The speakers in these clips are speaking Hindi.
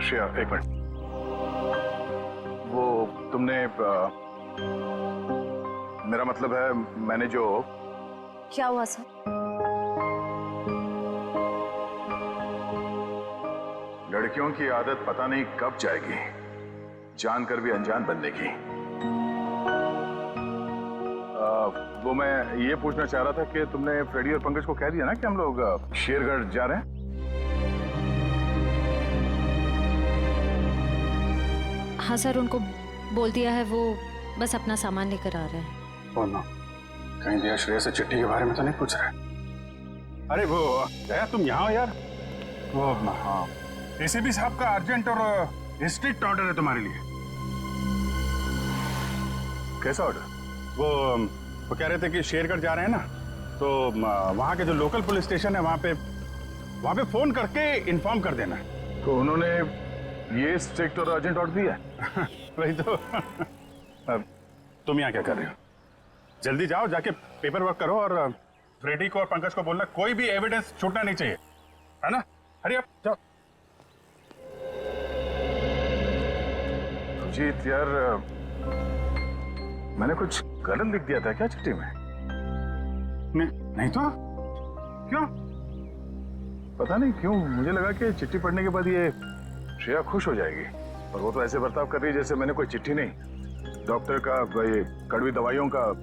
श्रेया एक मिनट, वो तुमने मेरा मतलब है मैंने जो। क्या हुआ सर? लड़कियों की आदत पता नहीं कब जाएगी, जानकर भी अनजान बनने की। वो मैं ये पूछना चाह रहा था कि तुमने फ्रेडी और पंकज को कह दिया ना कि हम लोग शेरगढ़ जा रहे हैं? हाँ सर, उनको बोल दिया है, वो बस अपना सामान लेकर आ रहे हैं। बोलना कहीं दिया श्रेया से चिट्ठी के बारे में तो नहीं पूछ रहे? अरे वो दया तुम यहाँ हो यार। वो हाँ, एसीपी साहब का अर्जेंट और स्ट्रिक्ट ऑर्डर है तुम्हारे लिए। कैसा ऑर्डर? वो कह रहे थे कि शेरगढ़ जा रहे हैं ना, तो वहाँ के जो लोकल पुलिस स्टेशन है वहाँ पे फोन करके इन्फॉर्म कर देना। तो उन्होंने ये स्ट्रिक्ट और अर्जेंट ऑर्डर दिया है? वही तो। तुम यहाँ क्या कर रहे हो? जल्दी जाओ, जाके पेपर वर्क करो और फ्रेडी को और पंकज को बोलना कोई भी एविडेंस छूटना नहीं चाहिए, है ना? हरी आप जाओ। जीत यार, मैंने कुछ गलत लिख दिया था क्या चिट्ठी में? नहीं तो क्यों? पता नहीं क्यों मुझे लगा कि चिट्ठी पढ़ने के बाद ये श्रेया खुश हो जाएगी, और वो तो ऐसे बर्ताव कर रही है जैसे मैंने कोई चिट्ठी नहीं, डॉक्टर का ये कड़वी दवाइयों का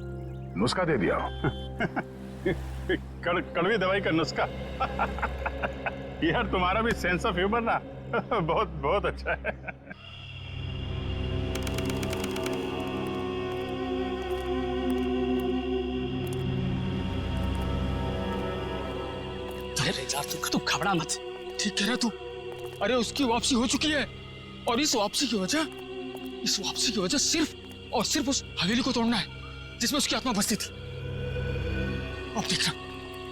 नुस्खा दे दिया हो। कड़वी दवाई का नुस्खा? यार तुम्हारा भी सेंस ऑफ ह्यूमर ना बहुत बहुत अच्छा है। अरे यार तू घबरा मत, ठीक कह रहा तू। अरे उसकी वापसी हो चुकी है, और इस वापसी की वजह सिर्फ और सिर्फ उस हवेली को तोड़ना है जिसमें उसकी आत्मा बसती थी। अब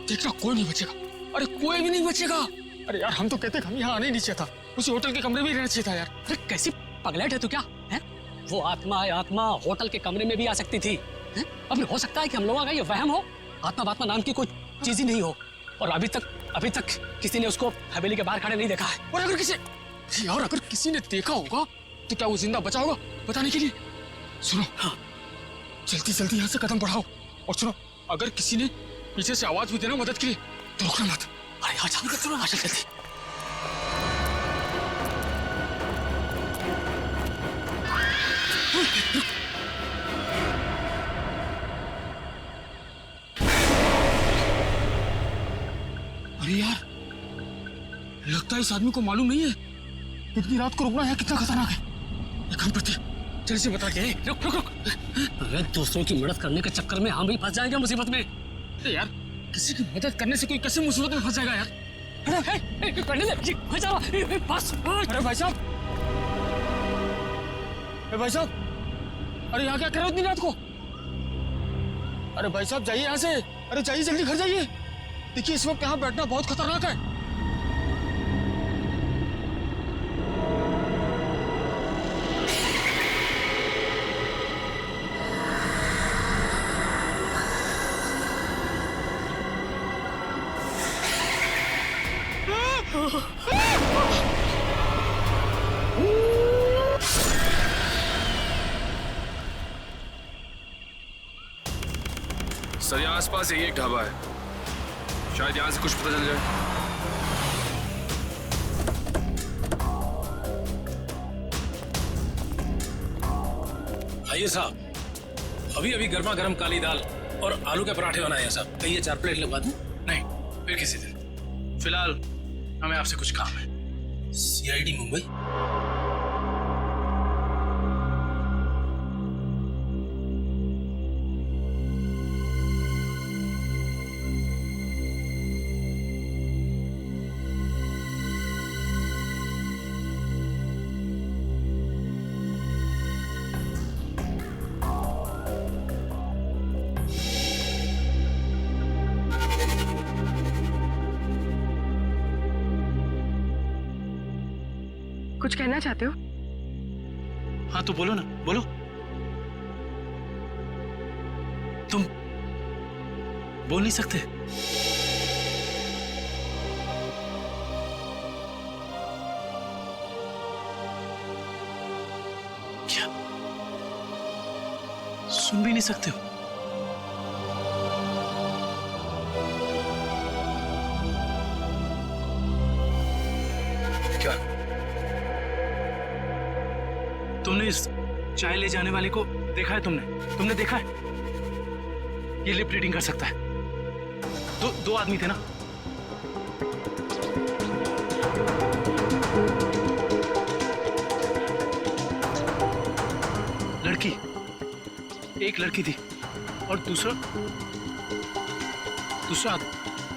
देखना कोई नहीं बचेगा। अरे कोई भी नहीं बचेगा। अरे यार हम तो कहते हम यहाँ आने नहीं चाहिए था, उसी होटल के कमरे में ही रहना चाहिए था यार। अरे कैसी पगलेट है तू क्या है? वो आत्मा होटल के कमरे में भी आ सकती थी। अब हो सकता है कि हम लोगों का ये वहम हो, आत्मा नाम की कोई चीज ही नहीं हो, और अभी तक किसी ने उसको हवेली के बाहर खड़े नहीं देखा है। और अगर किसी ने देखा होगा तो क्या वो जिंदा बचा होगा बताने के लिए? सुनो, हाँ, जल्दी यहाँ से कदम बढ़ाओ, और सुनो, अगर किसी ने पीछे से आवाज भी देना मदद के लिए तो रोकना मत। अरे हाँ चलो जल्दी। अरे यार, लगता है इस आदमी को मालूम नहीं है इतनी रात को रुकना है कितना खतरनाक है। एक काम करते हैं, जल्दी से बता के। रुक। अरे दूसरों की मदद करने के चक्कर में हम भी फंस जाएंगे मुसीबत में। यार किसी की मदद करने से कोई कैसे मुसीबत में फंस जाएगा यार? अरे बस। अरे भाई साहब, अरे यहाँ क्या कर रहे हो इतनी रात को? अरे भाई साहब जाइए यहाँ से, अरे जाइए जल्दी घर जाइए। देखिए इस वक्त यहाँ बैठना बहुत खतरनाक है। सर यहाँ आसपास यही एक ढाबा है, शायद यहाँ से कुछ पता चल जाए। आइए साहब, अभी गर्मा गर्म काली दाल और आलू के पराठे बनाए हैं साहब। कहिए 4 प्लेट लगवा दूं? नहीं, फिर किसी दिन। फिलहाल हमें आपसे कुछ काम है। CID मुंबई? कुछ कहना चाहते हो? हाँ तो बोलो ना, बोलो। तुम बोल नहीं सकते? नहीं सकते हो? क्या? तुमने इस चाय ले जाने वाले को देखा है? तुमने देखा है? ये लिप रीडिंग कर सकता है। दो आदमी थे ना? लड़की, एक लड़की थी और दूसरा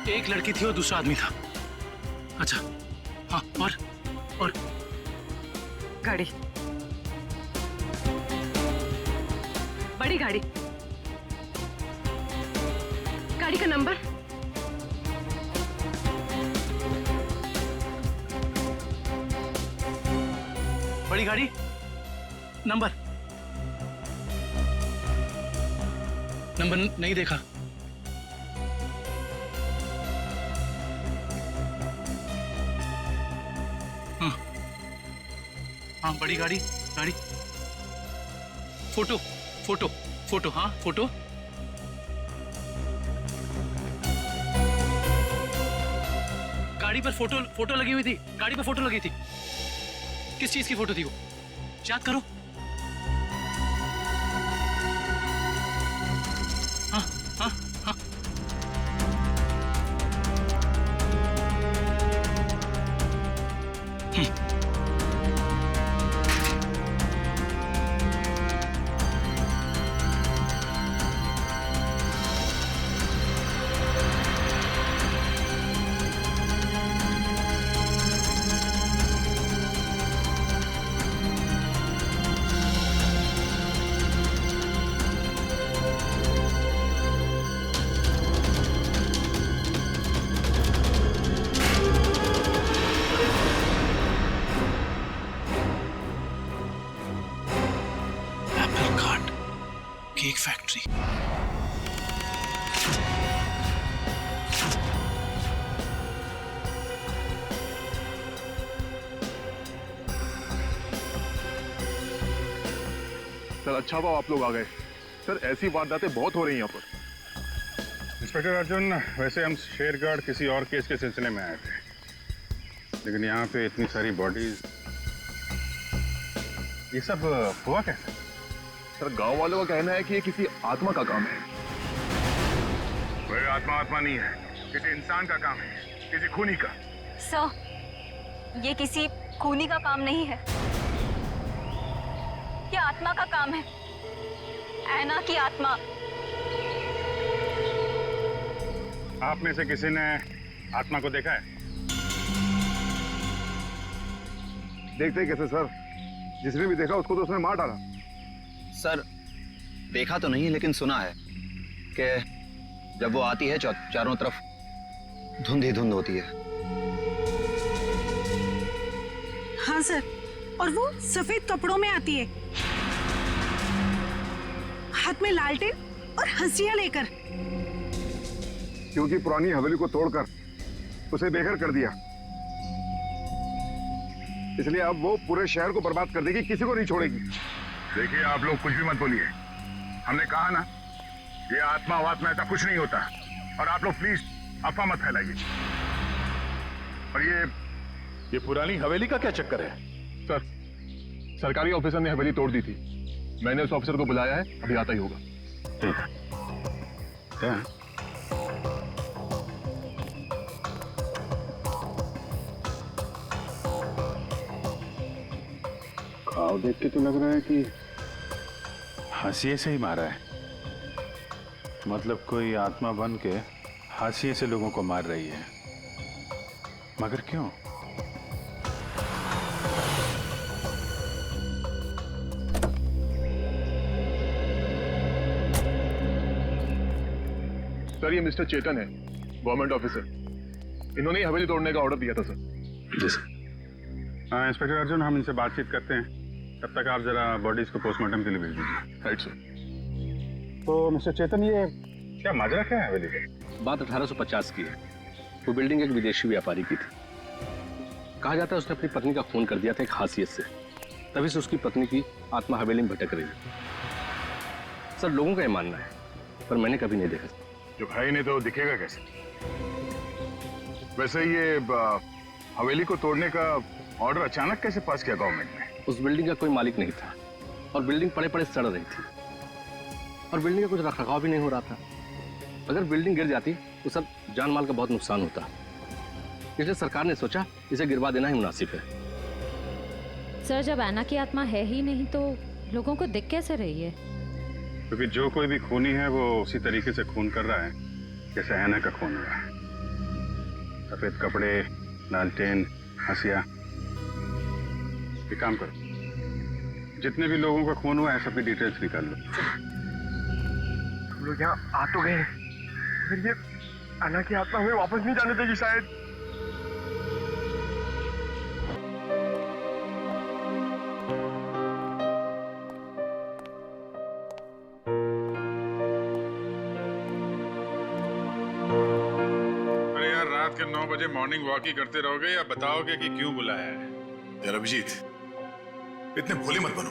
एक लड़की थी और दूसरा आदमी था। अच्छा, हाँ, और गाड़ी, बड़ी गाड़ी, गाड़ी का नंबर? बड़ी गाड़ी, नंबर नहीं देखा। हाँ, बड़ी गाड़ी, फोटो, हाँ, फोटो। गाड़ी पर फोटो लगी हुई थी। गाड़ी पर फोटो लगी थी। किस चीज की फोटो थी वो? याद करो। हाँ, हाँ, हाँ। Cake factory. सर अच्छा हुआ आप लोग आ गए। सर ऐसी वारदातें बहुत हो रही हैं यहाँ पर। इंस्पेक्टर अर्जुन, वैसे हम शेरगढ़ किसी और केस के सिलसिले में आए थे, लेकिन यहाँ पे इतनी सारी बॉडीज, ये सब हुआ कैसे? सर गांव वालों का कहना है कि ये किसी आत्मा का काम है। कोई आत्मा नहीं है, किसी इंसान का काम है, किसी खूनी का। सर, ये किसी खूनी का काम नहीं है, ये आत्मा का काम है, ऐना की आत्मा। आप में से किसी ने आत्मा को देखा है? देखते ही कैसे सर, जिसने भी देखा उसको तो उसने मार डाला। सर देखा तो नहीं, लेकिन सुना है कि जब वो आती है चारों तरफ धुंध ही धुंध होती है। हाँ सर, और वो सफेद कपड़ों में आती है, हाथ में लालटेन और हंसिया लेकर। क्योंकि पुरानी हवेली को तोड़कर उसे बेघर कर दिया, इसलिए अब वो पूरे शहर को बर्बाद कर देगी, किसी को नहीं छोड़ेगी। देखिए आप लोग कुछ भी मत बोलिए, हमने कहा ना ये आत्मा वात्मा ऐसा कुछ नहीं होता, और आप लोग प्लीज अफवाह मत फैलाइए। और ये पुरानी हवेली का क्या चक्कर है? सर सरकारी ऑफिसर ने हवेली तोड़ दी थी, मैंने उस ऑफिसर को बुलाया है, अभी आता ही होगा। ठीक है। क्या? घाव देख के तो लग रहा है कि हाशिए से ही मारा है, मतलब कोई आत्मा बन के हाशिए से लोगों को मार रही है, मगर क्यों? सर ये मिस्टर चेतन है, गवर्नमेंट ऑफिसर। इन्होंने हवेली तोड़ने का ऑर्डर दिया था सर। जी सर। हाँ इंस्पेक्टर अर्जुन, हम इनसे बातचीत करते हैं, तब तक आप जरा बॉडीज को पोस्टमार्टम के लिए भेज दीजिए। Right sir. तो मिस्टर चेतन, ये क्या माजरा क्या है हवेली का? बात 1850 की है। वो बिल्डिंग एक विदेशी व्यापारी की थी। कहा जाता है उसने अपनी पत्नी का खून कर दिया था एक हासियत से, तभी से उसकी पत्नी की आत्मा हवेली में भटक रही है। सर लोगों का ये मानना है, पर मैंने कभी नहीं देखा। जब है ही नहीं तो दिखेगा कैसे? वैसे ये हवेली को तोड़ने का ऑर्डर अचानक कैसे पास किया गवर्नमेंट ने? उस बिल्डिंग का कोई मालिक नहीं था और बिल्डिंग पड़े पड़े सड़ रही थी और बिल्डिंग का कुछ रखरखाव भी नहीं हो रहा था। अगर बिल्डिंग गिर जाती तो सब जान माल का बहुत नुकसान होता, इसलिए सरकार ने सोचा इसे गिरवा देना ही मुनासिब है। सर, जब ऐना की आत्मा है ही नहीं तो लोगों को दिख कैसे रही है? क्योंकि जो कोई भी खूनी है वो उसी तरीके से खून कर रहा है जैसे ऐना का खून हुआ है। सफेद कपड़े, लालटेन, हंसिया। एक काम करो, जितने भी लोगों का खून हुआ है सबकी डिटेल्स निकाल लो। हम लोग यहाँ आ तो गए, फिर ये अन्ना की आत्मा हमें वापस नहीं जाने देगी शायद। अरे यार, रात के 9 बजे मॉर्निंग वॉक ही करते रहोगे या बताओगे कि क्यों बुलाया है? यार अभिजीत, इतने भोले मत बनो।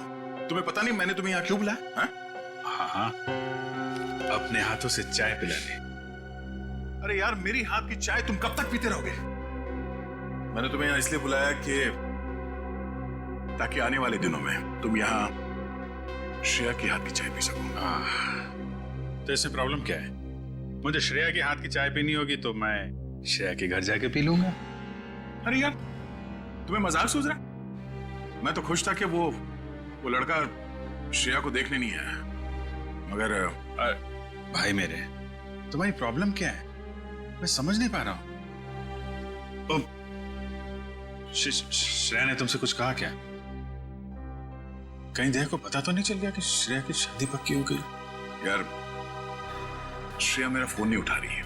तुम्हें पता नहीं मैंने तुम्हें यहाँ क्यों बुलाया? हाँ हाँ, अपने हाथों से चाय पिलाने। अरे यार, मेरी हाथ की चाय तुम कब तक पीते रहोगे? मैंने तुम्हें यहाँ इसलिए बुलाया कि ताकि आने वाले दिनों में तुम यहाँ श्रेया की हाथ की चाय पी सको। तो इसमें प्रॉब्लम क्या है? मुझे श्रेया की हाथ की चाय पीनी होगी तो मैं श्रेया के घर जाके पी लूंगा। अरे यार, तुम्हें मजाक सूझ रहा? मैं तो खुश था कि वो लड़का श्रेया को देखने नहीं आया, मगर भाई मेरे, तुम्हारी प्रॉब्लम क्या है? मैं समझ नहीं पा रहा हूं। श्रेया ने तुमसे कुछ कहा क्या? कहीं देह को पता तो नहीं चल गया कि श्रेया की शादी पक्की हो गई? यार, श्रेया मेरा फोन नहीं उठा रही है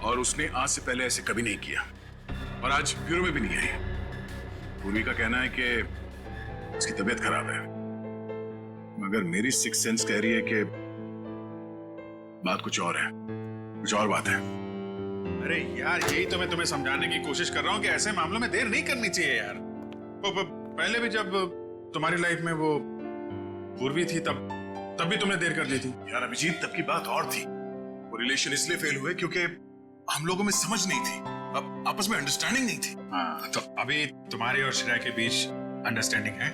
और उसने आज से पहले ऐसे कभी नहीं किया और आज ब्यूरो में भी नहीं आई। पूर्वी का कहना है कि उसकी तबीयत खराब है, मगर मेरी सिक्स सेंस कह रही है कि बात कुछ और है, कुछ और बात है। अरे यार, यही तो मैं तुम्हें समझाने की कोशिश कर रहा हूं कि ऐसे मामलों में देर नहीं करनी चाहिए यार। पहले भी जब तुम्हारी लाइफ में वो पूर्वी थी तब भी तुमने देर कर दी थी। यार अभिजीत, तब की बात और थी। वो रिलेशन इसलिए फेल हुए क्योंकि हम लोगों में समझ नहीं थी, अब आपस में अंडरस्टैंडिंग नहीं थी। हाँ, तो अभी तुम्हारे और श्रेया के बीच अंडरस्टैंडिंग है?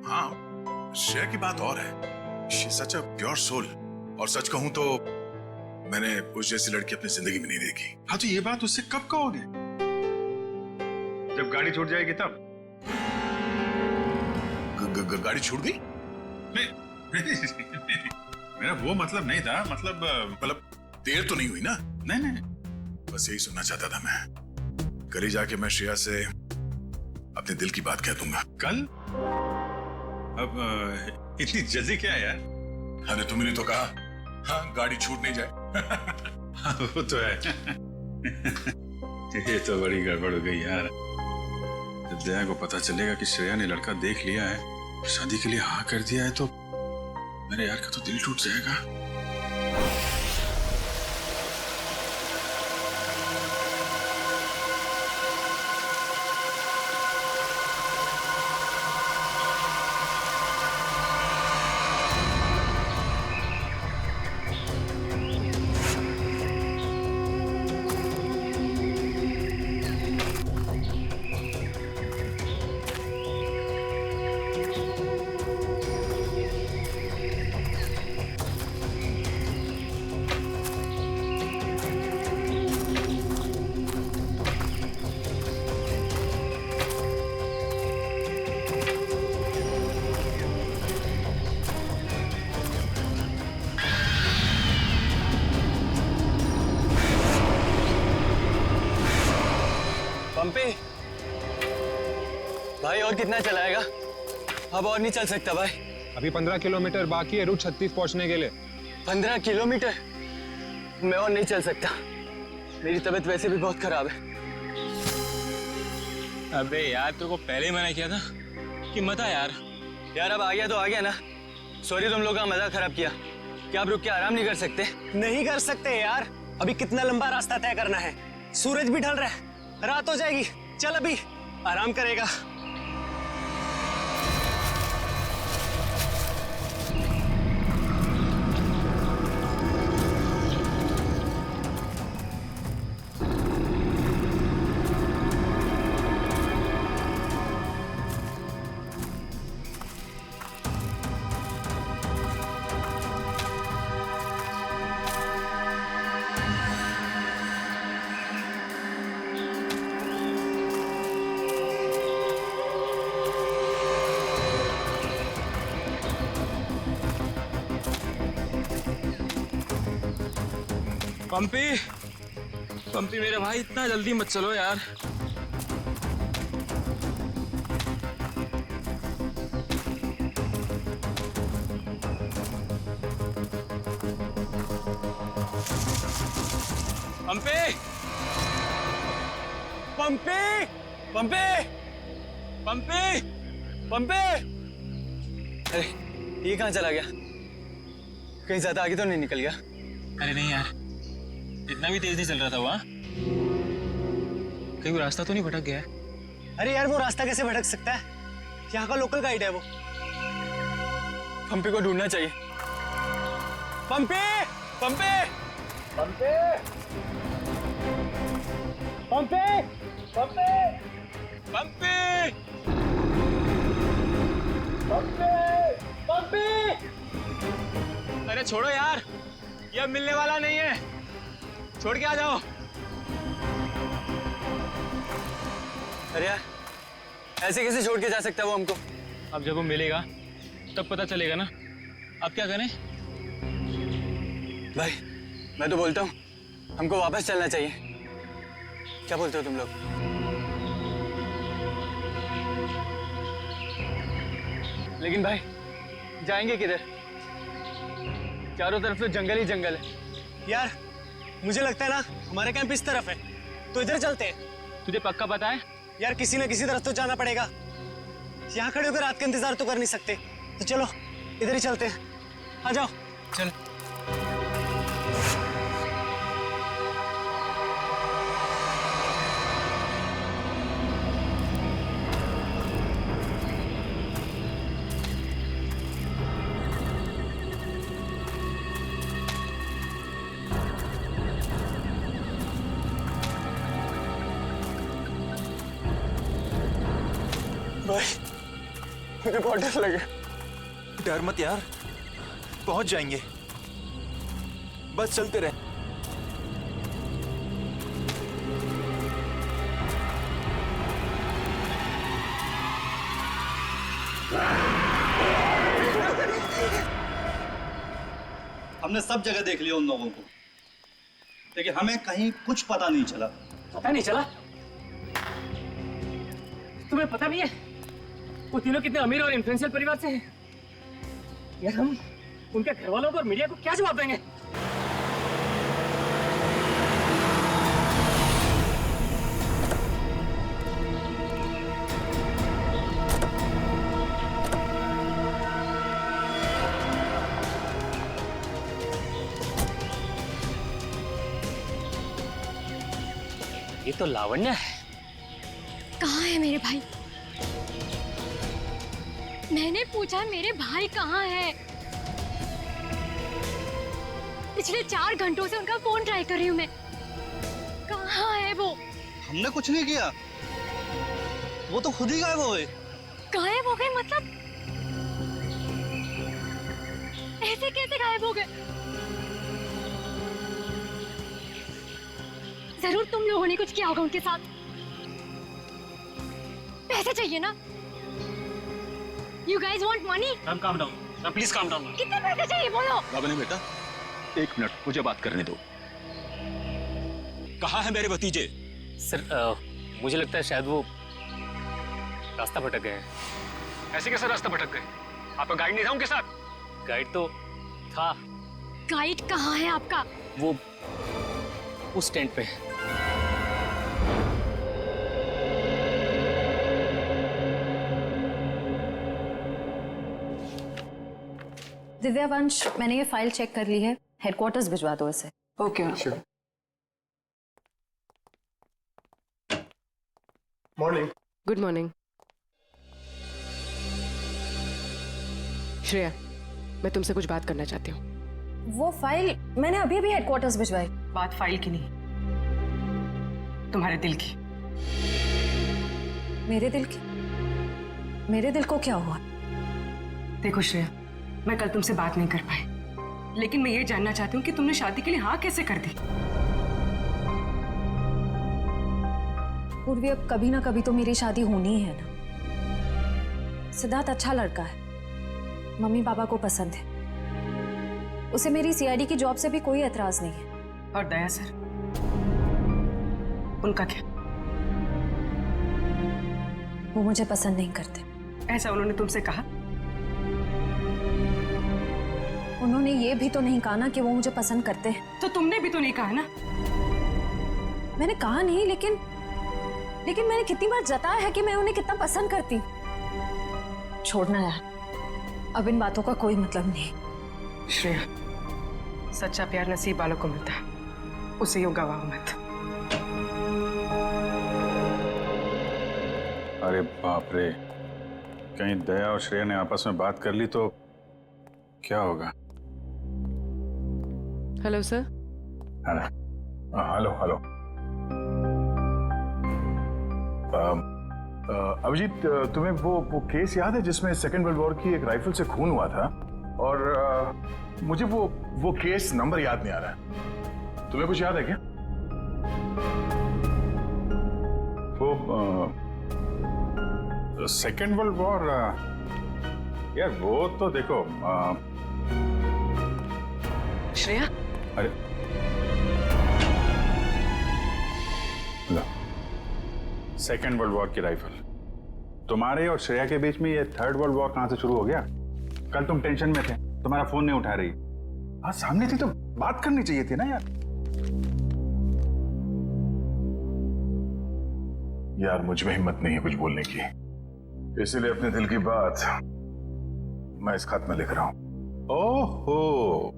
हाँ, श्रेया की बात और है। She such a pure soul, और सच कहूं तो मैंने उस जैसी लड़की अपनी जिंदगी में नहीं देखी। हाँ, तो ये बात उससे कब कहोगे? जब गाड़ी छूट जाएगी तब? गाड़ी छूट गई? नहीं, मेरा वो मतलब नहीं था। मतलब देर तो नहीं हुई ना? नहीं नहीं, बस यही सुनना चाहता था मैं। कल ही जाके मैं श्रेया से अपने दिल की बात कह दूंगा। कल? अब इतनी जल्दी क्या है यार? अरे तुमने तो कहा हाँ, गाड़ी छूट नहीं जाए। वो तो है। ये तो बड़ी गड़बड़ हो गई यार। जब दया को पता चलेगा कि श्रेया ने लड़का देख लिया है, शादी के लिए हाँ कर दिया है, तो मेरे यार का तो दिल टूट जाएगा। पंपी भाई, और कितना चलाएगा? अब और नहीं चल सकता भाई। अभी 15 किलोमीटर बाकी है रूट 36 पहुंचने के लिए। 15 किलोमीटर? मैं और नहीं चल सकता, मेरी तबीयत वैसे भी बहुत खराब है। अबे यार, तेरे को पहले ही मना किया था कि मत आ यार। यार अब आ गया तो आ गया ना। सॉरी, तुम लोग का मजा खराब किया। क्या आप रुक के आराम नहीं कर सकते? नहीं कर सकते यार, अभी कितना लंबा रास्ता तय करना है। सूरज भी ढल रहा है, रात हो जाएगी। चल अभी आराम करेगा। पंपी, पंपी मेरे भाई इतना जल्दी मत चलो यार। पंपी, पंपी, पंपी, पंपी, पंपी। अरे ये कहाँ चला गया? कहीं ज्यादा आगे तो नहीं निकल गया? अरे नहीं यार, इतना भी तेज नहीं चल रहा था वहाँ। कहीं वो रास्ता तो नहीं भटक गया? अरे यार वो रास्ता कैसे भटक सकता है? यहाँ का लोकल गाइड है वो। पंपी को ढूंढना चाहिए। पंपी, पंपी, पंपी, पंपी, पंपी, पंपी, पंपी, पंपी। अरे छोड़ो यार, ये अब मिलने वाला नहीं है, छोड़ के आ जाओ। अरे यार ऐसे कैसे छोड़ के जा सकता है वो हमको? अब जब वो मिलेगा तब पता चलेगा ना। अब क्या करें? भाई मैं तो बोलता हूँ हमको वापस चलना चाहिए। क्या बोलते हो तुम लोग? लेकिन भाई जाएंगे किधर? चारों तरफ तो जंगल ही जंगल है। यार मुझे लगता है ना हमारा कैंप इस तरफ है, तो इधर चलते हैं। तुझे पक्का पता है? यार किसी न किसी तरफ तो जाना पड़ेगा। यहाँ खड़े होकर रात का इंतजार तो कर नहीं सकते, तो चलो इधर ही चलते हैं। आ जाओ। चल। भाई मुझे बहुत डर लगे। डर मत यार, पहुंच जाएंगे, बस चलते रहे। हमने सब जगह देख लिया उन लोगों को, लेकिन हमें कहीं कुछ पता नहीं चला। पता नहीं चला? तुम्हें पता नहीं है वो तीनों कितने अमीर और इन्फ्लुएंशियल परिवार से हैं? यार हम उनके घर वालों को और मीडिया को क्या जवाब देंगे? ये तो लावण्य है। कहाँ है मेरे भाई? मैंने पूछा मेरे भाई कहाँ है? पिछले 4 घंटों से उनका फोन ट्राई कर रही हूँ मैं। कहाँ है वो? हमने कुछ नहीं किया, वो तो खुद ही गायब हो गए। गायब हो गए मतलब? ऐसे कैसे गायब हो गए? जरूर तुम लोगों ने कुछ किया होगा उनके साथ। पैसे चाहिए ना? You guys want money? Calm down. Please calm down. कितने पैसे चाहिए बोलो? रागिनी बेटा, 1 मिनट मुझे बात करने दो। कहाँ है मेरे भतीजे? सर मुझे लगता है शायद वो रास्ता भटक गए हैं। ऐसे कैसे रास्ता भटक गए? आपका गाइड नहीं था उनके साथ? गाइड तो था। गाइड कहाँ है आपका? वो उस टेंट पे। दिव्या वंश, मैंने ये फाइल चेक कर ली है, हेडक्वार्टर्स भिजवा दो इसे। Okay Sure. Morning. Good morning. Shreya, मैं तुमसे कुछ बात करना चाहती हूँ। वो फाइल मैंने अभी अभी हेडक्वार्टर्स भिजवाई। बात फाइल की नहीं, तुम्हारे दिल की। मेरे दिल की? मेरे दिल को क्या हुआ? देखो श्रेया, मैं कल तुमसे बात नहीं कर पाई, लेकिन मैं ये जानना चाहती हूँ कि तुमने शादी के लिए हाँ कैसे कर दी? पूर्वी, अब कभी ना कभी तो मेरी शादी होनी ही है ना। सिद्धार्थ अच्छा लड़का है, मम्मी पापा को पसंद है, उसे मेरी सीआईडी की जॉब से भी कोई एतराज नहीं है। और दया सर, उनका क्या? वो मुझे पसंद नहीं करते। ऐसा उन्होंने तुमसे कहा? उन्होंने ये भी तो नहीं कहा ना कि वो मुझे पसंद करते हैं। तो तुमने भी तो नहीं कहा ना? मैंने कहा नहीं, लेकिन मैंने कितनी बार जताया है कि मैं उन्हें कितना पसंद करती हूँ। छोड़ना यार, अब इन बातों का कोई मतलब नहीं। श्रेया, सच्चा प्यार नसीब वालों को मिलता है, उसे यूं गवाओ मत। अरे बाप रे, कहीं दया और श्रेया ने आपस में बात कर ली तो क्या होगा? Hello sir. Hello hello. Abhijeet, तुम्हें वो केस याद है जिसमें सेकेंड वर्ल्ड वॉर की एक राइफल से खून हुआ था? और मुझे वो केस नंबर याद नहीं आ रहा है। तुम्हें कुछ याद है क्या? वो सेकेंड वर्ल्ड वॉर, यार वो तो देखो। श्रेया, अरे लो, सेकेंड वर्ल्ड वॉर की राइफल। तुम्हारे और श्रेया के बीच में ये थर्ड वर्ल्ड वॉर कहां से शुरू हो गया? कल तुम टेंशन में थे, तुम्हारा फोन नहीं उठा रही। हाँ, सामने थी तो बात करनी चाहिए थी ना यार। यार मुझ में हिम्मत नहीं है कुछ बोलने की, इसीलिए अपने दिल की बात मैं इस खत में लिख रहा हूं। ओहो,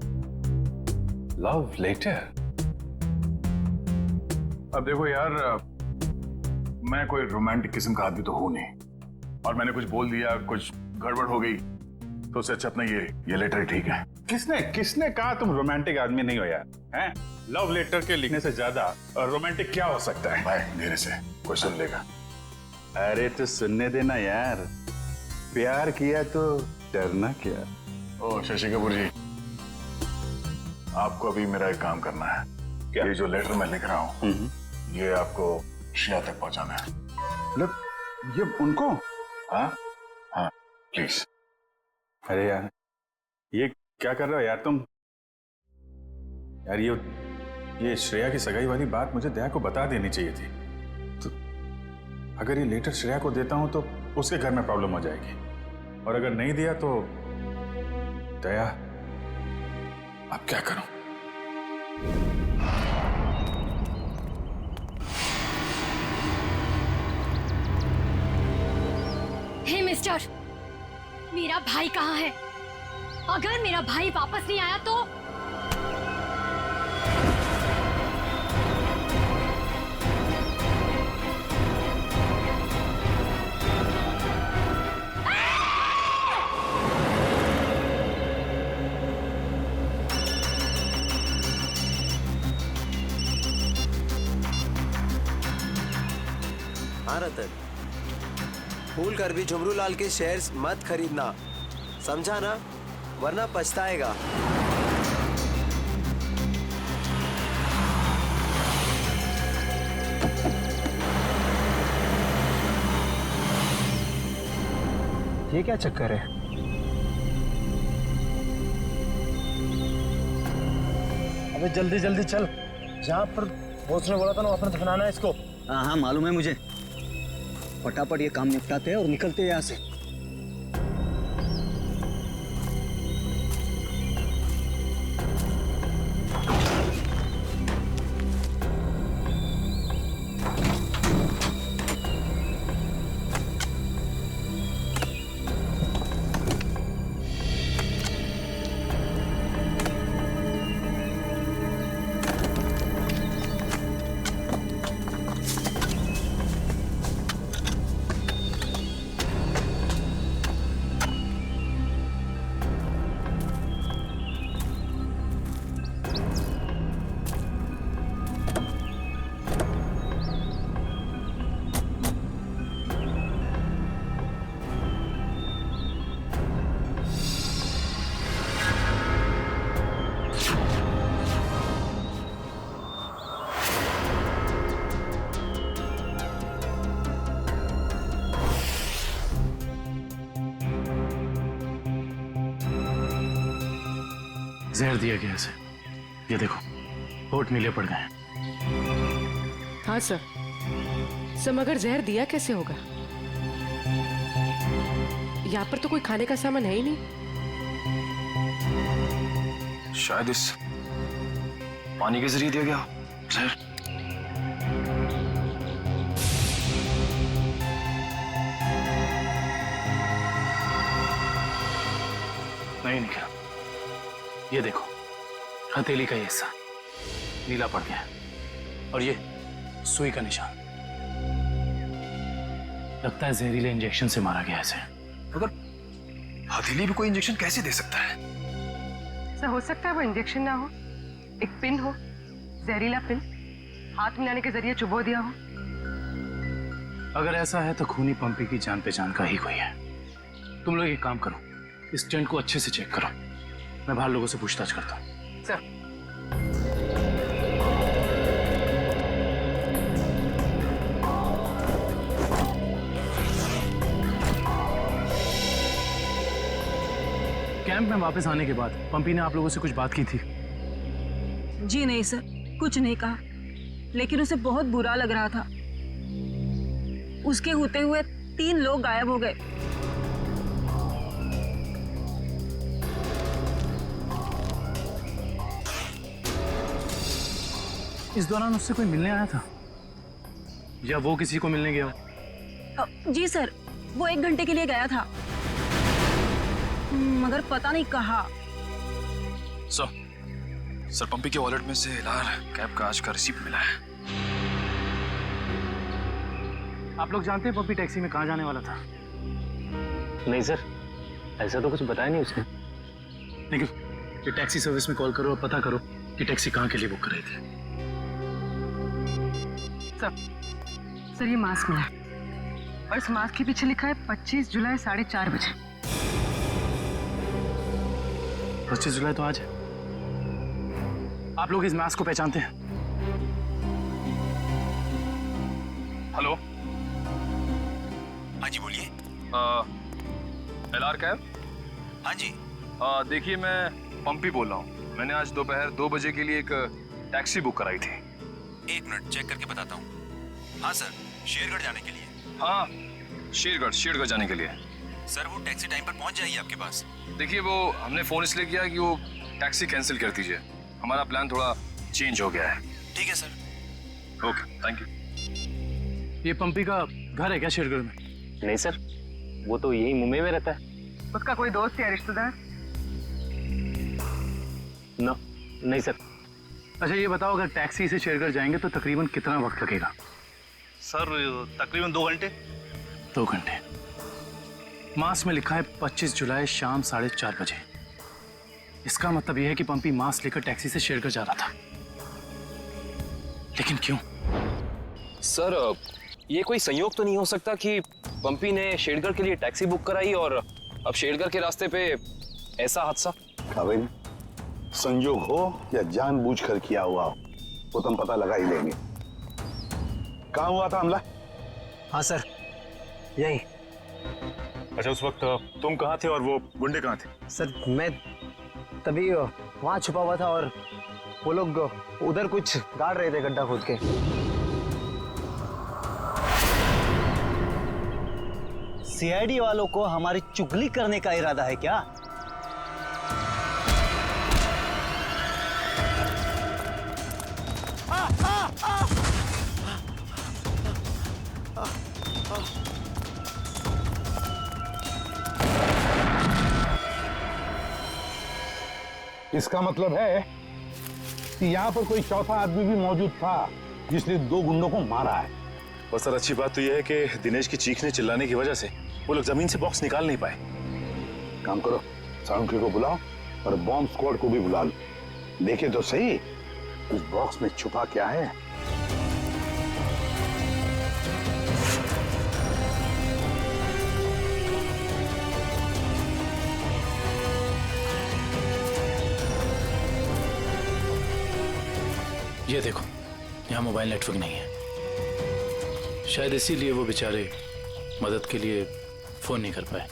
लव लेटर। अब देखो यार, मैं कोई रोमांटिक किस्म का आदमी तो हूं नहीं, और मैंने कुछ बोल दिया, कुछ गड़बड़ हो गई, तो उससे अच्छा अपना ये लेटर ठीक है। किसने कहा तुम रोमांटिक आदमी नहीं हो यार? हैं? लव लेटर के लिखने से ज्यादा रोमांटिक क्या हो सकता है? भाई धीरे से, कोई सुन लेगा। अरे तो सुनने देना यार, प्यार किया तो डरना क्या। ओ शशि कपूर जी, आपको अभी मेरा एक काम करना है। क्या? ये जो लेटर मैं लिख रहा हूँ, ये आपको श्रेया तक पहुंचाना है। मतलब ये उनको? हाँ हाँ, प्लीज। अरे यार, ये क्या कर रहे हो यार तुम? यार ये श्रेया की सगाई वाली बात मुझे दया को बता देनी चाहिए थी। तो अगर ये लेटर श्रेया को देता हूं तो उसके घर में प्रॉब्लम हो जाएगी, और अगर नहीं दिया तो दया, अब क्या करूं? हे मिस्टर, मेरा भाई कहाँ है? अगर मेरा भाई वापस नहीं आया तो हाँ रतन, भूल कर भी झुमरू लाल के शेयर्स मत खरीदना, समझा ना? वरना पछताएगा। ये क्या चक्कर है? अबे जल्दी जल्दी चल, जहाँ पर बॉस ने बोला था ना वहाँ पर दफनाना है इसको। हाँ हाँ मालूम है मुझे, फटाफट ये काम निपटाते हैं और निकलते हैं यहाँ से। जहर दिया गया इसे, ये देखो। होठ नीले पड़ गए। हाँ सर। सर मगर जहर दिया कैसे होगा? यहाँ पर तो कोई खाने का सामान है ही नहीं। शायद इस पानी के जरिए दिया गया जहर। नहीं निकला। ये देखो, हथेली का ये हिस्सा नीला पड़ गया और ये सुई का निशान। लगता है जहरीले इंजेक्शन से मारा गया इसे। मगर हथेली भी कोई इंजेक्शन कैसे दे सकता है? सर हो सकता है वो इंजेक्शन ना हो, एक पिन हो, जहरीला पिन हाथ मिलाने के जरिए चुबो दिया हो। अगर ऐसा है तो खूनी पंपी की जान पहचान का ही कोई है। तुम लोग एक काम करो, इस टेंट को अच्छे से चेक करो, मैं बाहर लोगों से पूछताछ करता हूँ। सर कैंप में वापस आने के बाद पंपी ने आप लोगों से कुछ बात की थी? जी नहीं सर, कुछ नहीं कहा, लेकिन उसे बहुत बुरा लग रहा था। उसके होते हुए 3 लोग गायब हो गए। इस दौरान उससे कोई मिलने आया था या वो किसी को मिलने गया? जी सर, वो 1 घंटे के लिए गया था, मगर पता नहीं कहाँ। सर पंपी के वॉलेट में से एलआर कैब का आज का रिसीप्ट मिला है। आप लोग जानते हैं पंपी टैक्सी में कहाँ जाने वाला था? नहीं सर, ऐसा तो कुछ बताया नहीं उसने। निखिल, ये टैक्सी सर्विस में कॉल करो और पता करो कि टैक्सी कहाँ के लिए बुक कर रही थी। सर ये मास्क मिला और इस मास्क के पीछे लिखा है 25 जुलाई 4:30 बजे। 25 जुलाई तो आज है। आप लोग इस मास्क को पहचानते हैं? हेलो, हाँ जी बोलिए। LR cab? हाँ जी। देखिए मैं पंपी बोल रहा हूँ। मैंने आज दोपहर 2 बजे के लिए एक टैक्सी बुक कराई थी। 1 मिनट चेक करके बताता हूँ। हाँ सर, शेरगढ़ जाने के लिए। हाँ, शेरगढ़ जाने के लिए। सर वो टैक्सी टाइम पर पहुँच जाएगी आपके पास। देखिए वो हमने फोन इसलिए किया कि वो टैक्सी कैंसिल कर दीजिए, हमारा प्लान थोड़ा चेंज हो गया है। ठीक है सर। Okay, thank you. ये पंपी का घर है क्या शेरगढ़ में? नहीं सर, वो तो यही मुंबई में रहता है। उसका कोई दोस्त या रिश्तेदार? नो, नहीं सर। अच्छा ये बताओ, अगर टैक्सी से शेरगढ़ जाएंगे तो तकरीबन कितना वक्त लगेगा? सर तकरीबन 2 घंटे। 2 घंटे। मास में लिखा है 25 जुलाई शाम 4:30 बजे। इसका मतलब यह है कि पंपी मास लेकर टैक्सी से शेरगढ़ जा रहा था। लेकिन क्यों? सर ये कोई संयोग तो नहीं हो सकता कि पंपी ने शेरगढ़ के लिए टैक्सी बुक कराई और अब शेरगढ़ के रास्ते पे ऐसा हादसा? काबिल, संयोग हो या जानबूझकर किया हुआ हो वो तुम पता लगा ही लेंगे। कहाँ हुआ था हमला? हाँ सर, यही। अच्छा उस वक्त तुम कहाँ थे और वो गुंडे कहाँ थे? सर मैं तभी वहाँ छुपा हुआ था और वो लोग उधर कुछ गाड़ रहे थे गड्ढा खोद के। सीआईडी वालों को हमारी चुगली करने का इरादा है क्या? इसका मतलब है कि यहाँ पर कोई चौथा आदमी भी मौजूद था जिसने 2 गुंडों को मारा है। और सर अच्छी बात तो यह है कि दिनेश की चीखने चिल्लाने की वजह से वो लोग जमीन से बॉक्स निकाल नहीं पाए। काम करो, साउंड को बुलाओ और बॉम्ब स्क्वाड को भी बुला लो। देखे तो सही उस बॉक्स में छुपा क्या है। ये देखो, यहाँ मोबाइल नेटवर्क नहीं है। शायद इसीलिए वो बेचारे मदद के लिए फोन नहीं कर पाए।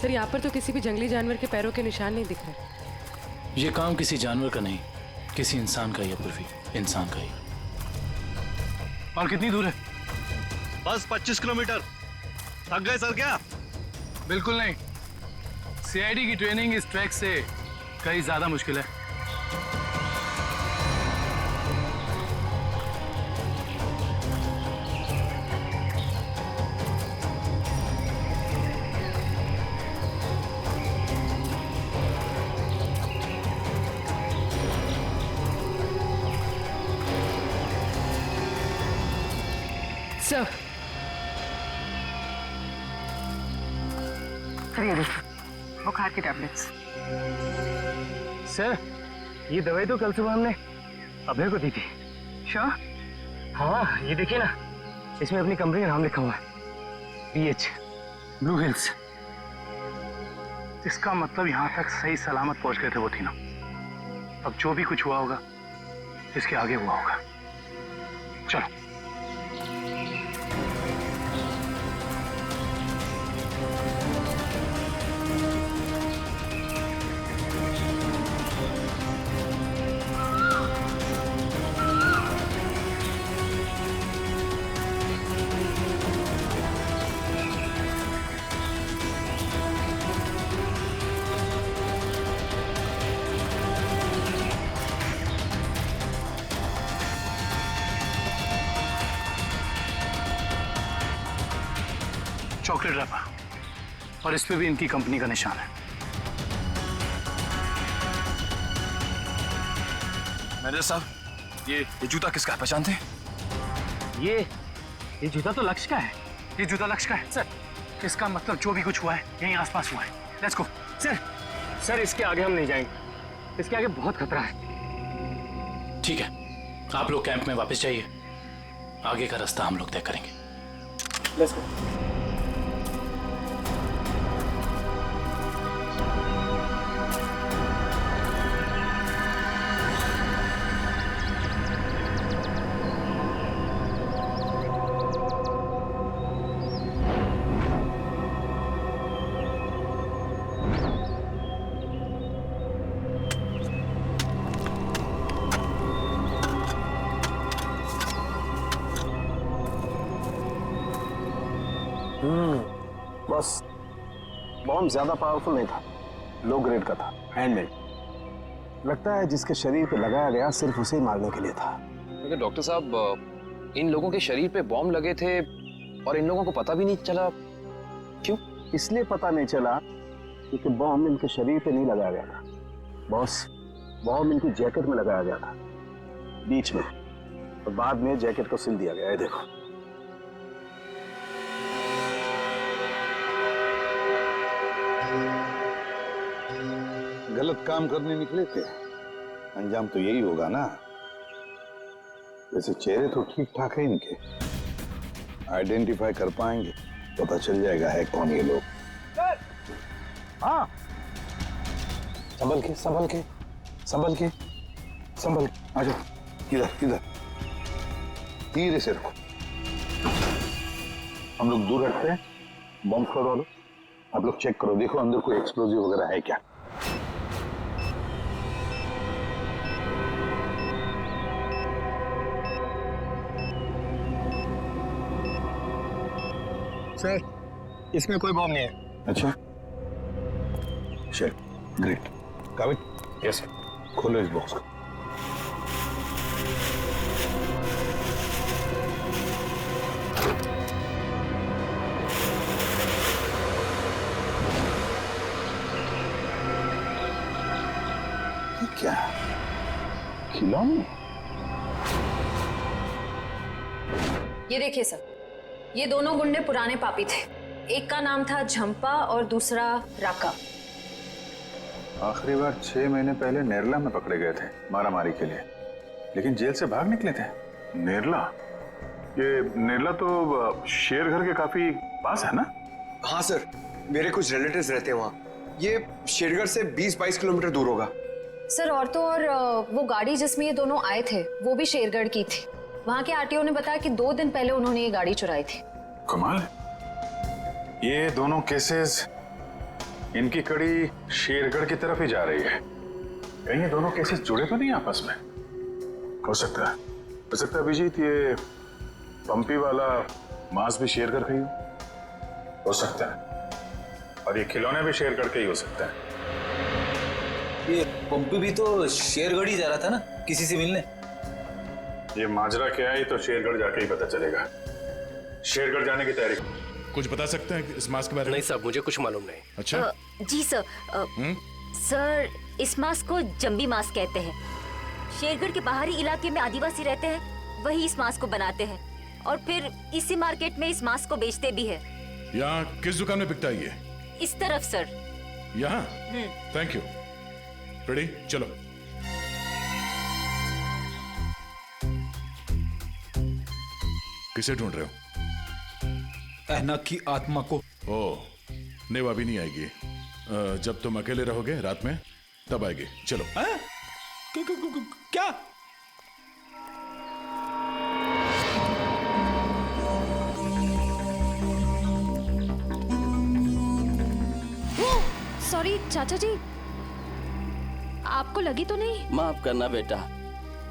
सर यहाँ पर तो किसी भी जंगली जानवर के पैरों के निशान नहीं दिख रहे। ये काम किसी जानवर का नहीं, किसी इंसान का ही है पूर्वी, इंसान का ही। और कितनी दूर है? बस 25 किलोमीटर। थक गए सर क्या? बिल्कुल नहीं। सीआईडी की ट्रेनिंग इस ट्रैक से कहीं ज्यादा मुश्किल है। सर ये देखिए बुखार की टैबलेट्स। सर ये दवाई तो कल सुबह हमने अभय को दी थी। श्योर? हाँ ये देखिए ना, इसमें अपनी कंपनी का नाम लिखा हुआ है, BH ब्लू हिल्स। इसका मतलब यहाँ तक सही सलामत पहुंच गए थे वो तीनों। अब जो भी कुछ हुआ होगा इसके आगे हुआ होगा। चलो। चॉकलेट रैपर और इस पे भी इनकी कंपनी का निशान है। मैनेजर साहब, ये जूता किसका है, पहचानते हैं? ये जूता तो लक्ष्य का है। ये जूता लक्ष्य का है सर। इसका मतलब जो भी कुछ हुआ है यहीं आसपास हुआ है। Let's go. सर इसके आगे हम नहीं जाएंगे, इसके आगे बहुत खतरा है। ठीक है, आप लोग कैंप में वापस जाइए, आगे का रास्ता हम लोग तय करेंगे। Let's go. बस बॉम्ब ज्यादा पावरफुल नहीं था, लो ग्रेड का था, हैंडमेड। लगता है जिसके शरीर पे लगाया गया सिर्फ उसे ही मारने के लिए था। क्योंकि डॉक्टर साहब, इन लोगों के शरीर पे बॉम्ब लगे थे और इन लोगों को पता भी नहीं चला। क्यों? इसलिए पता नहीं चला क्योंकि बॉम्ब इनके शरीर पे नहीं लगाया गया था बॉस, बॉम्ब इनकी जैकेट में लगाया गया था बीच में, और बाद में जैकेट को सिल दिया गया है। देखो गलत काम करने निकले थे, अंजाम तो यही होगा ना। वैसे चेहरे तो ठीक ठाक है इनके, आइडेंटिफाई कर पाएंगे, पता चल जाएगा है कौन ये लोग। हाँ, संभल के संभल के संभल के संभल के, आ जाओ, इधर इधर, धीरे से रखो। हम लोग दूर हटते हैं, बॉम्ब फोड़ वालों, आप लोग चेक करो, देखो अंदर कोई एक्सप्लोजिव वगैरह है क्या। सर इसमें कोई बॉम्ब नहीं है। अच्छा, चल ग्रेट। काबिल? Yes sir. खोलो इस बॉक्स को। ये क्या? खिलौने? ये देखिए सर, ये दोनों गुंडे पुराने पापी थे। एक का नाम था झंपा और दूसरा राका। आखिरी बार 6 महीने पहले नेरला में पकड़े गए थे मारामारी के लिए, लेकिन जेल से भाग निकले थे। नेरला? ये नेरला तो शेरघर के काफी पास है ना? हाँ सर, मेरे कुछ रिलेटिव्स रहते हैं वहाँ। ये शेरघर से 20-22 किलोमीटर दूर होगा। सर और तो और वो गाड़ी जिसमें ये दोनों आए थे वो भी शेरगढ़ की थी। वहाँ के आरटीओ ने बताया कि 2 दिन पहले उन्होंने ये गाड़ी चुराई थी। कमाल, ये दोनों केसेस इनकी कड़ी शेरगढ़ की तरफ ही जा रही है। कहीं ये दोनों केसेस जुड़े तो नहीं आपस में? हो सकता है अभिजीत ये पंपी वाला मांस भी शेरगढ़ का ही हो सकता है, और ये खिलौने भी शेरगढ़ के ही हो सकता है। ये पंपी भी तो शेरगढ़ ही जा रहा था ना किसी से मिलने। ये माजरा क्या है ये तो शेरगढ़ जाके ही पता चलेगा। शेरगढ़ जाने की तैयारी। कुछ बता सकते हैं इस मास्क के बारे में? नहीं साहब, मुझे कुछ मालूम नहीं। अच्छा जी सर। सर, इस मास्क को जंबी मास्क कहते हैं। शेरगढ़ के बाहरी इलाके में आदिवासी रहते हैं, वही इस मास्क को बनाते हैं और फिर इसी मार्केट में इस मास्क को बेचते भी है। यहाँ किस दुकान में बिकता है ये? इस तरफ सर। यहाँ? Thank you. रेडी, चलो। किसे ढूंढ रहे हो? ऐनक की आत्मा को। ओह, नहीं वो अभी नहीं आएगी। जब तुम अकेले रहोगे रात में तब आएगी। चलो। क्या? सॉरी चाचा जी, आपको लगी तो नहीं? माफ करना बेटा,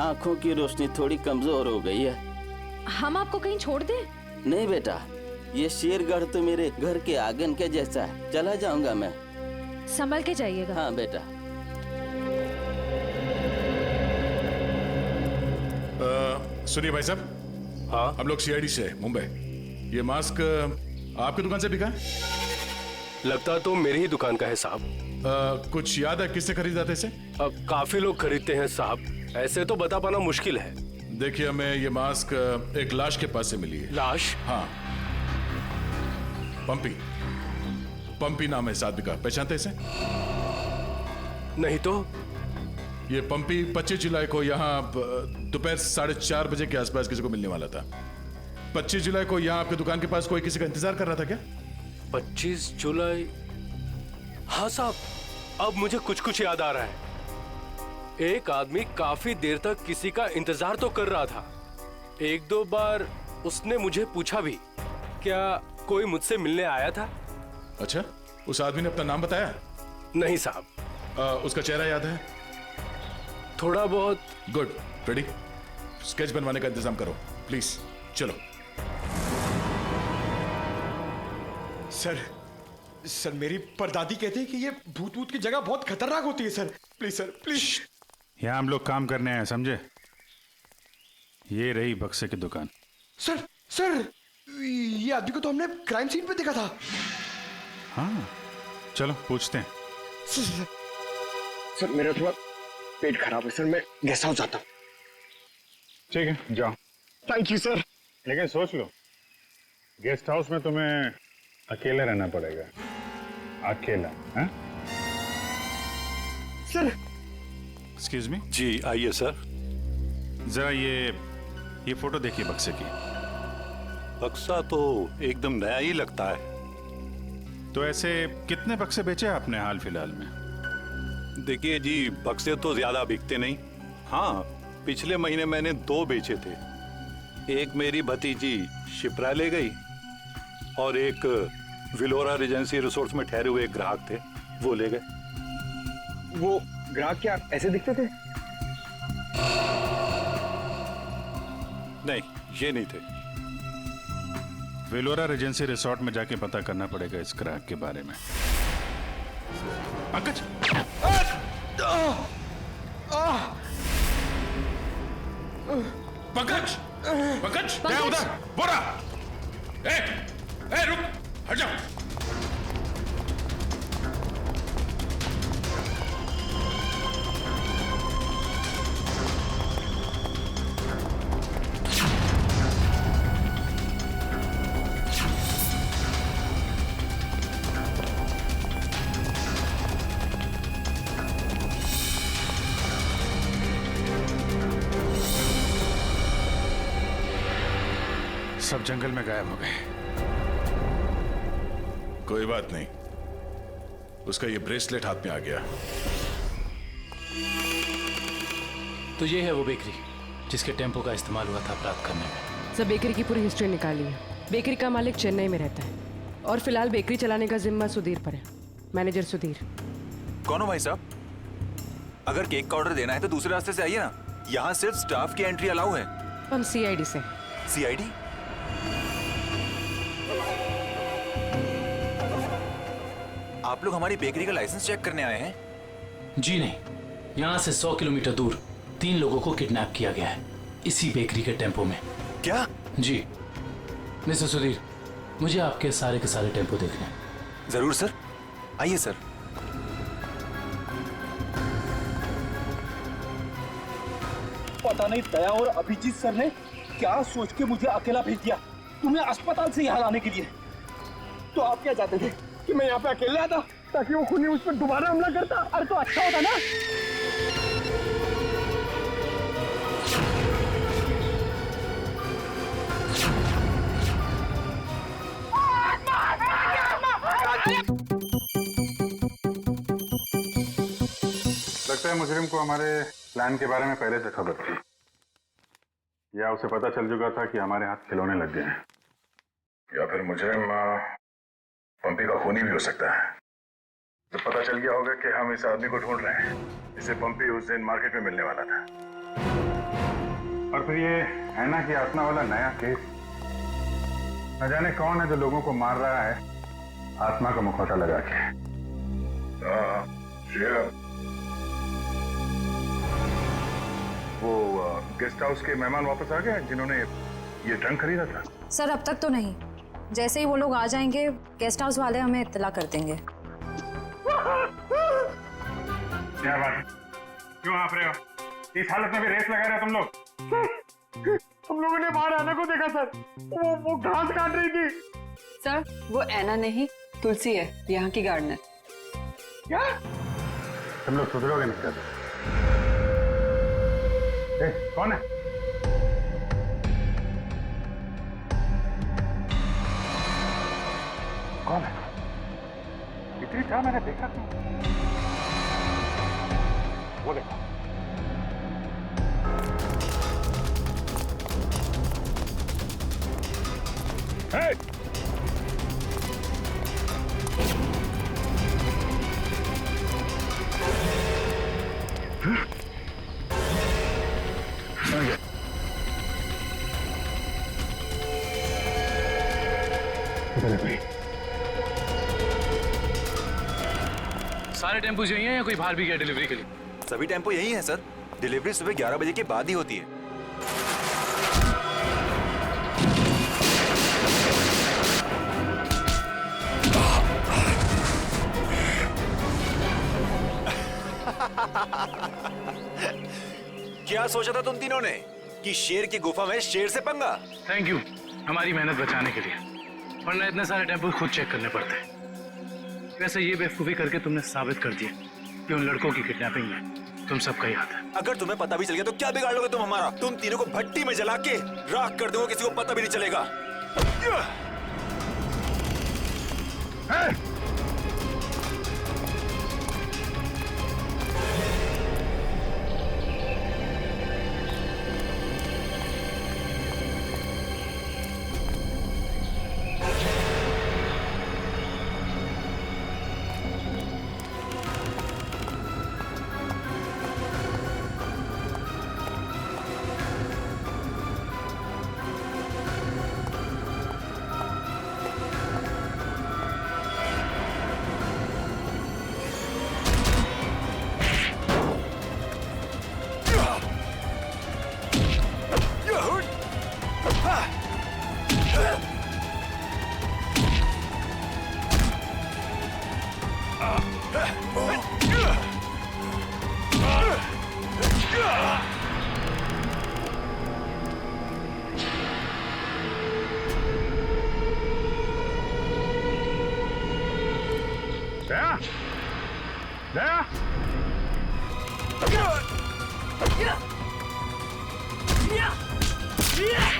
आंखों की रोशनी थोड़ी कमजोर हो गई है। हम आपको कहीं छोड़ दें? नहीं बेटा, ये शेरगढ़ तो मेरे घर के आंगन के जैसा है। चला जाऊंगा मैं। संभल के जाइएगा। हाँ बेटा। सुनिए भाई साहब। हाँ, हम लोग सीआईडी से मुंबई। ये मास्क आपकी दुकान से बिका है? लगता तो मेरी ही दुकान का है साहब। कुछ याद है किससे खरीदा था इसे? काफी लोग खरीदते हैं साहब, ऐसे तो बता पाना मुश्किल है। देखिए, हमें ये मास्क एक लाश के पास से मिली है। लाश? हाँ, पंपी नाम है इस आदमी का। पहचानते इसे? नहीं तो। ये पंपी 25 जुलाई को यहाँ दोपहर 4:30 बजे के आसपास किसी को मिलने वाला था। 25 जुलाई को यहाँ आपकी दुकान के पास कोई किसी का इंतजार कर रहा था क्या? 25 जुलाई? हाँ साहब, अब मुझे कुछ कुछ याद आ रहा है। एक आदमी काफी देर तक किसी का इंतजार तो कर रहा था। एक दो बार उसने मुझे पूछा भी, क्या कोई मुझसे मिलने आया था? अच्छा, उस आदमी ने अपना नाम बताया? नहीं साहब। उसका चेहरा याद है? थोड़ा बहुत। गुड। रेडी? स्केच बनवाने का इंतजाम करो प्लीज। चलो। सर मेरी परदादी कहती है कि ये भूत की जगह बहुत खतरनाक होती है सर। Please sir, please. यहाँ हम लोग काम करने आए, समझे? ये रही बक्से की दुकान। सर ये आदमी को तो हमने क्राइम सीन पे देखा था। हाँ, चलो पूछते हैं। सर मेरा थोड़ा पेट खराब है सर, मैं गेस्ट हाउस जाता हूँ। ठीक है, जाओ। Thank you sir. लेकिन सोच लो, गेस्ट हाउस में तुम्हें अकेले रहना पड़ेगा। अकेला? हाँ? सर। Excuse me. जी आइए सर। जरा ये फोटो देखिए बक्से की। बक्सा तो एकदम नया ही लगता है। तो ऐसे कितने बक्से बेचे आपने हाल फिलहाल में? देखिए जी, बक्से तो ज्यादा बिकते नहीं। हाँ, पिछले महीने मैंने 2 बेचे थे। एक मेरी भतीजी शिप्रा ले गई और एक विलोरा रेजेंसी रिसोर्ट्स में ठहरे हुए एक ग्राहक थे, वो ले गए। वो ग्राहक क्या ऐसे दिखते थे? नहीं, ये नहीं थे। विलोरा रेजेंसी रिसोर्ट में जाके पता करना पड़ेगा इस ग्राहक के बारे में। पंकज! पंकज! पंकज! क्या उधर? बोरा! रुक! हट जाओ! सब जंगल में गायब हो गए। कोई बात नहीं, उसका ये ब्रेसलेट हाथ में आ गया। तो ये है वो बेकरी जिसके टेम्पो का इस्तेमाल हुआ था अपराध करने में। सब बेकरी की पूरी हिस्ट्री निकाली है। बेकरी का मालिक चेन्नई में रहता है और फिलहाल बेकरी चलाने का जिम्मा सुधीर पर है। मैनेजर सुधीर। कौन हो भाई साहब? अगर केक का ऑर्डर देना है तो दूसरे रास्ते से आइए ना, यहाँ सिर्फ स्टाफ की एंट्री अलाउ है। हम सीआईडी से। सीआईडी? आप लोग हमारी बेकरी का लाइसेंस चेक करने आए हैं? जी नहीं, यहाँ से 100 किलोमीटर दूर 3 लोगों को किडनैप किया गया है, इसी बेकरी के टेम्पो में। क्या? जी मिस्टर सुधीर, मुझे आपके सारे के सारे टेम्पो देखने हैं। जरूर सर, आइए सर। पता नहीं दया और अभिजीत सर ने क्या सोच के मुझे अकेला भेज दिया तुम्हें अस्पताल से यहाँ लाने के लिए। तो आप क्या चाहते थे कि मैं यहाँ पे अकेले आता ताकि वो खूनी उस पर दोबारा हमला करता? अरे तो अच्छा होता ना। लगता है मुजरिम को हमारे प्लान के बारे में पहले से खबर थी, या उसे पता चल चुका था कि हमारे हाथ खिलौने लग गए हैं, या फिर मुजरिम पंपी का खूनी भी हो सकता है। तो पता चल गया होगा कि हम इस आदमी को ढूंढ रहे हैं, इसे पंपी उस दिन मार्केट में मिलने वाला था। और फिर ये ऐना की आत्मा वाला नया केस, न जाने कौन है जो लोगों को मार रहा है आत्मा का मुखौटा लगा के। वो गेस्ट हाउस के मेहमान वापस आ गए जिन्होंने ये ट्रंक खरीदा था? सर अब तक तो नहीं, जैसे ही वो लोग आ जाएंगे गेस्ट हाउस वाले हमें इत्तला कर देंगे। क्या बात है, क्यों हाँफ रहे हो? इस हालत में भी रेस लगा रहे हो तुम लोग? हम लोगों ने बाहर आना को देखा सर, वो घास काट रही थी। सर वो ऐना नहीं तुलसी है, यहाँ की गार्डनर। क्या? तुम लोग सुधरोगे नहीं सर? कौन है? कौन है? इतनी चाह मैंने देखा नहीं। वो देखो। Hey! सारे टेम्पो यही हैं या कोई बाहर भी गया डिलीवरी के लिए? सभी टेम्पो यही हैं सर। डिलीवरी सुबह 11 बजे के बाद ही होती है। क्या सोचा था तुम तीनों ने कि शेर की गुफा में शेर से पंगा? थैंक यू हमारी मेहनत बचाने के लिए, वरना इतने सारे टेम्पो खुद चेक करने पड़ते। वैसे ये बेवकूफी करके तुमने साबित कर दिया कि उन लड़कों की किडनैपिंग में तुम सबका ही हाथ है। अगर तुम्हें पता भी चल गया तो क्या बिगाड़ लोगे तुम हमारा? तुम तीनों को भट्टी में जला के राख कर दोगे, किसी को पता भी नहीं चलेगा। Yeah!